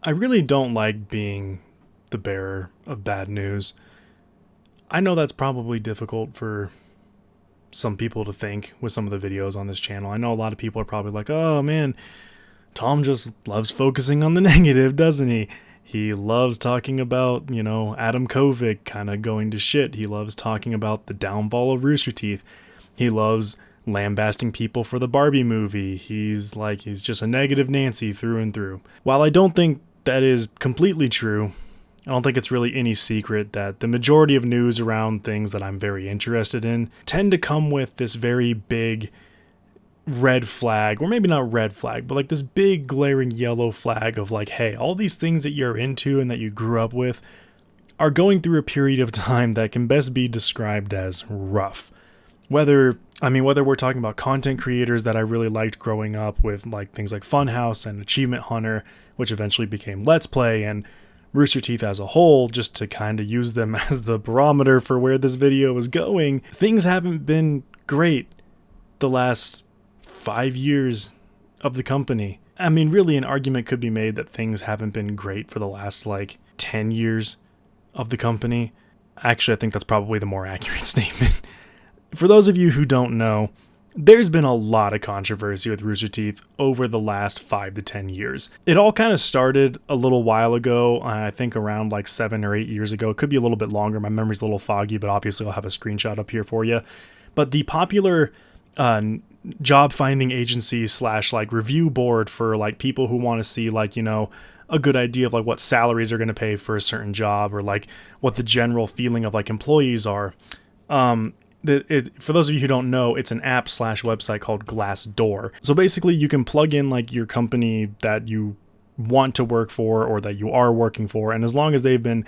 I really don't like being the bearer of bad news. I know that's probably difficult for some people to think with some of the videos on this channel. I know a lot of people are probably like, oh man, Tom just loves focusing on the negative, doesn't he? He loves talking about, Adam Kovic kind of going to shit. He loves talking about the downfall of Rooster Teeth. He loves lambasting people for the Barbie movie. He's just a negative Nancy through and through. While I don't think that is completely true, I don't think it's really any secret that the majority of news around things that I'm very interested in tend to come with this very big red flag, or maybe not red flag, but like this big glaring yellow flag of like, hey, all these things that you're into and that you grew up with are going through a period of time that can best be described as rough. Whether we're talking about content creators that I really liked growing up with, like things like Funhouse and Achievement Hunter, which eventually became Let's Play, and Rooster Teeth as a whole, just to kind of use them as the barometer for where this video is going, things haven't been great the last 5 years of the company. I mean, really an argument could be made that things haven't been great for the last 10 years of the company. Actually, I think that's probably the more accurate statement. For those of you who don't know, there's been a lot of controversy with Rooster Teeth over the last 5 to 10 years. It all kind of started a little while ago, I think around 7 or 8 years ago. It could be a little bit longer. My memory's a little foggy, but obviously I'll have a screenshot up here for you. But the popular job finding agency / review board for people who want to see a good idea of what salaries are going to pay for a certain job, or what the general feeling of employees are. For those of you who don't know, it's an app / website called Glassdoor. So basically you can plug in your company that you want to work for or that you are working for, and as long as they've been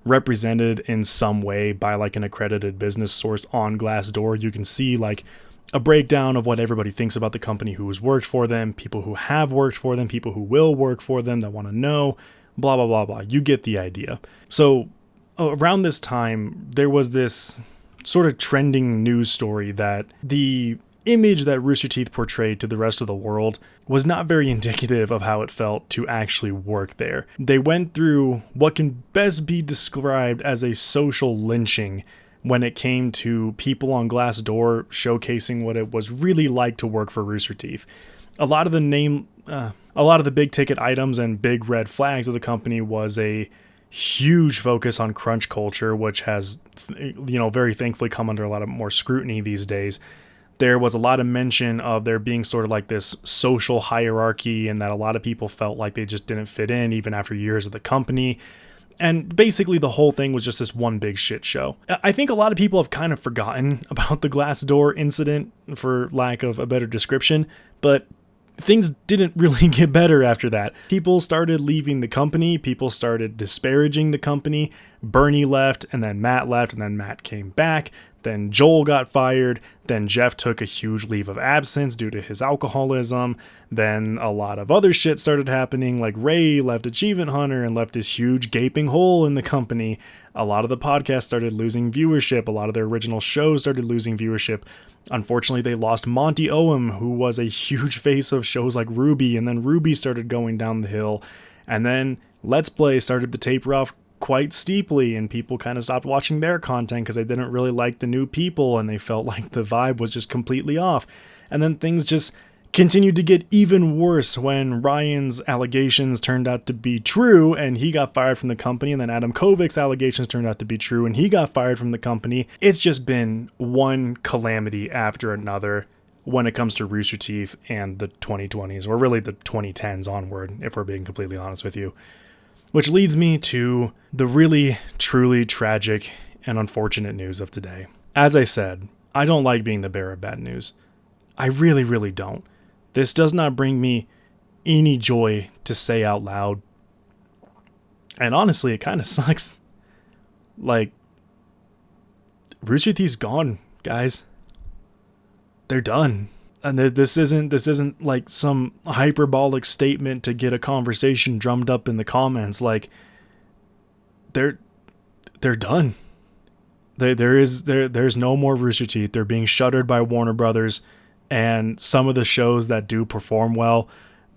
represented in some way by an accredited business source on Glassdoor, you can see a breakdown of what everybody thinks about the company who has worked for them, people who have worked for them, people who will work for them that want to know, blah, blah, blah, blah. You get the idea. So around this time, there was this sort of trending news story that the image that Rooster Teeth portrayed to the rest of the world was not very indicative of how it felt to actually work there. They went through what can best be described as a social lynching when it came to people on Glassdoor showcasing what it was really like to work for Rooster Teeth. A lot of the big ticket items and big red flags of the company was a huge focus on crunch culture, which has, very thankfully come under a lot of more scrutiny these days. There was a lot of mention of there being sort of this social hierarchy, and that a lot of people felt like they just didn't fit in even after years of the company. And basically the whole thing was just this one big shit show. I think a lot of people have kind of forgotten about the Glassdoor incident, for lack of a better description, but things didn't really get better after that. People started leaving the company. People started disparaging the company. Bernie left, and then Matt left, and then Matt came back. Then Joel got fired. Then Jeff took a huge leave of absence due to his alcoholism. Then a lot of other shit started happening, like Ray left Achievement Hunter and left this huge gaping hole in the company. A lot of the podcasts started losing viewership. A lot of their original shows started losing viewership. Unfortunately, they lost Monty Oum, who was a huge face of shows like Ruby, and then Ruby started going down the hill. And then Let's Play started to taper off quite steeply, and people kind of stopped watching their content because they didn't really like the new people, and they felt like the vibe was just completely off. And then things just continued to get even worse when Ryan's allegations turned out to be true and he got fired from the company, and then Adam Kovic's allegations turned out to be true and he got fired from the company. It's just been one calamity after another when it comes to Rooster Teeth and the 2020s, or really the 2010s onward, if we're being completely honest with you. Which leads me to the really, truly tragic and unfortunate news of today. As I said, I don't like being the bearer of bad news. I really, really don't. This does not bring me any joy to say out loud. And honestly, it kind of sucks. Rooster Teeth's gone, guys. They're done. And this isn't like some hyperbolic statement to get a conversation drummed up in the comments. They're done. There's no more Rooster Teeth. They're being shuttered by Warner Brothers, and some of the shows that do perform well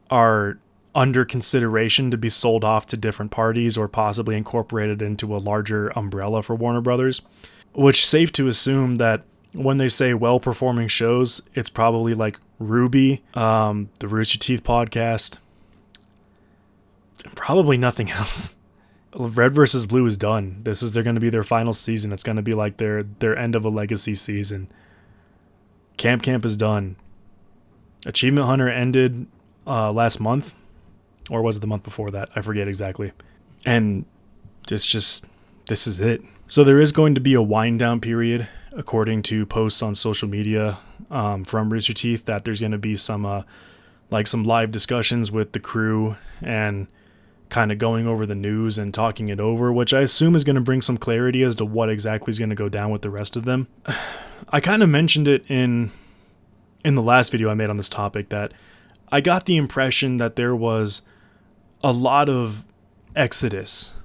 are under consideration to be sold off to different parties or possibly incorporated into a larger umbrella for Warner Brothers, which safe to assume that when they say well-performing shows, it's probably like Ruby, the Rooster Teeth podcast, probably nothing else. Red vs. Blue is done. They're going to be their final season. It's going to be like their end of a legacy season. Camp is done. Achievement Hunter ended last month, or was it the month before that? I forget exactly. And this is it. So there is going to be a wind down period, according to posts on social media from Rooster Teeth, that there's going to be some live discussions with the crew and kind of going over the news and talking it over, which I assume is going to bring some clarity as to what exactly is going to go down with the rest of them. I kind of mentioned it in the last video I made on this topic that I got the impression that there was a lot of exodus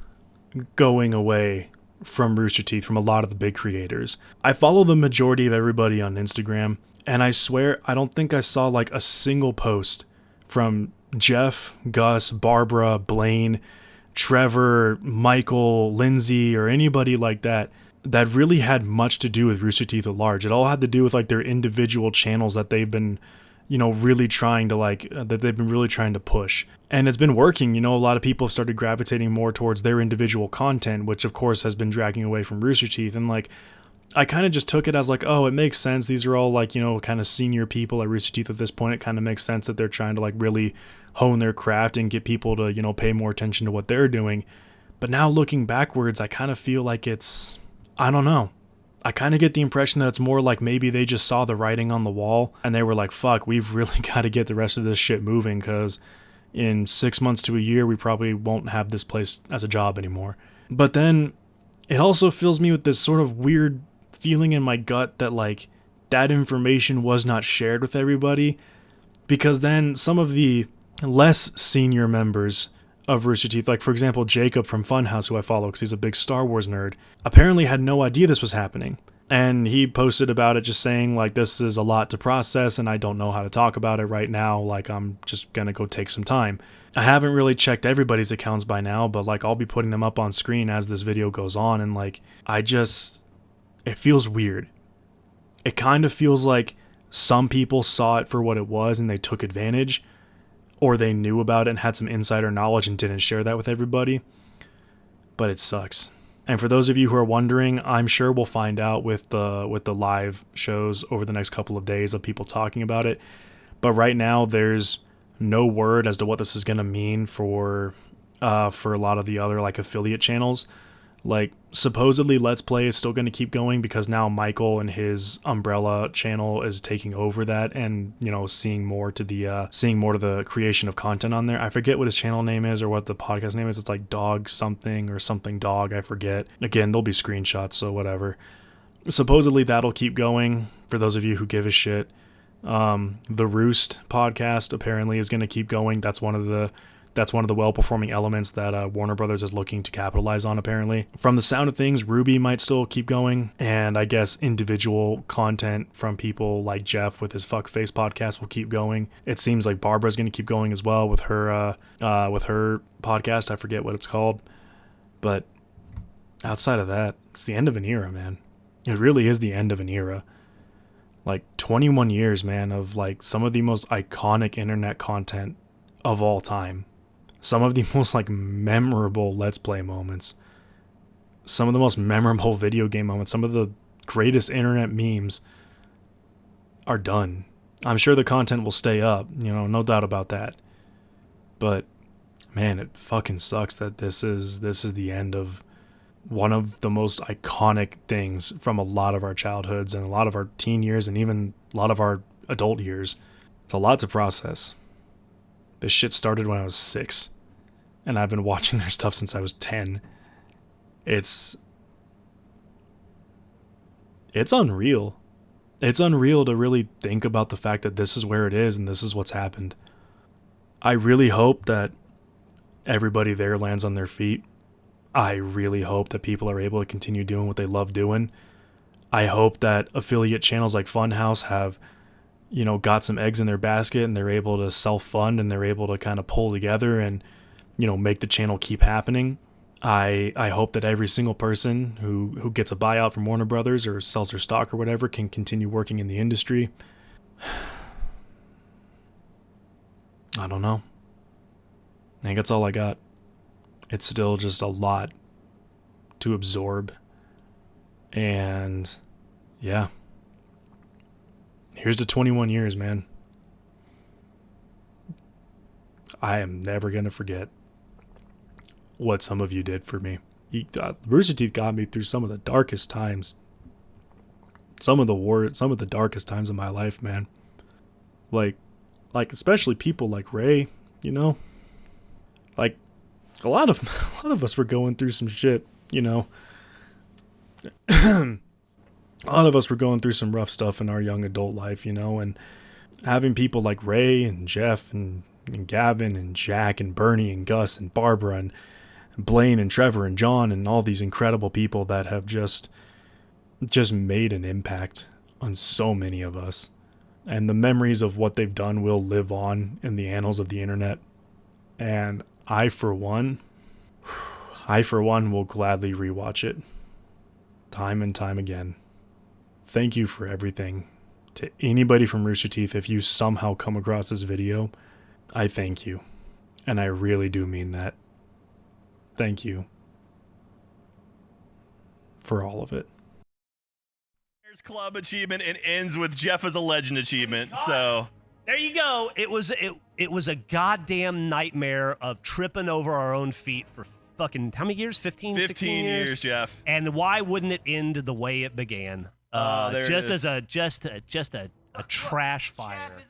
going away from Rooster Teeth from a lot of the big creators. I follow the majority of everybody on Instagram, and I swear I don't think I saw like a single post from Jeff, Gus, Barbara, Blaine, Trevor, Michael, Lindsay, or anybody like that really had much to do with Rooster Teeth at large. It all had to do with like their individual channels that they've been, really trying to push. And it's been working. A lot of people have started gravitating more towards their individual content, which of course has been dragging away from Rooster Teeth. And like, I kind of just took it as like, oh, it makes sense. These are all like, kind of senior people at Rooster Teeth at this point. It kind of makes sense that they're trying to like really hone their craft and get people to, pay more attention to what they're doing. But now looking backwards, I kind of feel like I don't know. I kind of get the impression that it's more like maybe they just saw the writing on the wall and they were like, fuck, we've really got to get the rest of this shit moving, because in 6 months to a year, we probably won't have this place as a job anymore. But then it also fills me with this sort of weird feeling in my gut that like that information was not shared with everybody, because then some of the less senior members of Rooster Teeth, like for example Jacob from Funhouse, who I follow because he's a big Star Wars nerd, apparently had no idea this was happening, and he posted about it just saying like, this is a lot to process and I don't know how to talk about it right now, like I'm just gonna go take some time. I haven't really checked everybody's accounts by now, but like I'll be putting them up on screen as this video goes on, and like it feels weird. It kind of feels like some people saw it for what it was and they took advantage, or they knew about it and had some insider knowledge and didn't share that with everybody. But it sucks. And for those of you who are wondering, I'm sure we'll find out with the live shows over the next couple of days of people talking about it. But right now, there's no word as to what this is going to mean for a lot of the other like affiliate channels. Like supposedly Let's Play is still going to keep going because now Michael and his Umbrella channel is taking over that, and seeing more to the creation of content on there. I forget what his channel name is or what the podcast name is. It's like Dog something or something Dog, I forget. Again, there'll be screenshots, so whatever. Supposedly that'll keep going for those of you who give a shit. The Roost podcast apparently is going to keep going. That's one of the well-performing elements that Warner Brothers is looking to capitalize on, apparently. From the sound of things, Ruby might still keep going, and I guess individual content from people like Jeff with his Fuckface podcast will keep going. It seems like Barbara's going to keep going as well with her podcast. I forget what it's called. But outside of that, it's the end of an era, man. It really is the end of an era. Like 21 years, man, of like some of the most iconic internet content of all time. Some of the most like memorable Let's Play moments, some of the most memorable video game moments, some of the greatest internet memes are done. I'm sure the content will stay up, no doubt about that. But man, it fucking sucks that this is the end of one of the most iconic things from a lot of our childhoods and a lot of our teen years and even a lot of our adult years. It's a lot to process. This shit started when I was 6, and I've been watching their stuff since I was 10. It's unreal. It's unreal to really think about the fact that this is where it is and this is what's happened. I really hope that everybody there lands on their feet. I really hope that people are able to continue doing what they love doing. I hope that affiliate channels like Funhouse have you know, got some eggs in their basket and they're able to self-fund and they're able to kind of pull together and, you know, make the channel keep happening. I hope that every single person who gets a buyout from Warner Brothers or sells their stock or whatever can continue working in the industry. I don't know. I think that's all I got. It's still just a lot to absorb. And yeah. Here's to 21 years, man. I am never going to forget what some of you did for me. Rooster Teeth got me through some of the darkest times. Some of the darkest times of my life, man. Like especially people like Ray, you know? Like a lot of us were going through some shit, you know. A lot of us were going through some rough stuff in our young adult life, you know, and having people like Ray and Jeff and Gavin and Jack and Bernie and Gus and Barbara and Blaine and Trevor and John and all these incredible people that have just made an impact on so many of us. And the memories of what they've done will live on in the annals of the internet. And I, for one, will gladly rewatch it time and time again. Thank you for everything. To anybody from Rooster Teeth, if you somehow come across this video, I thank you. And I really do mean that. Thank you for all of it. Club achievement and ends with Jeff as a legend achievement. So there you go. It was a goddamn nightmare of tripping over our own feet for fucking how many years? 15 years, Jeff. And why wouldn't it end the way it began? Just a trash fire.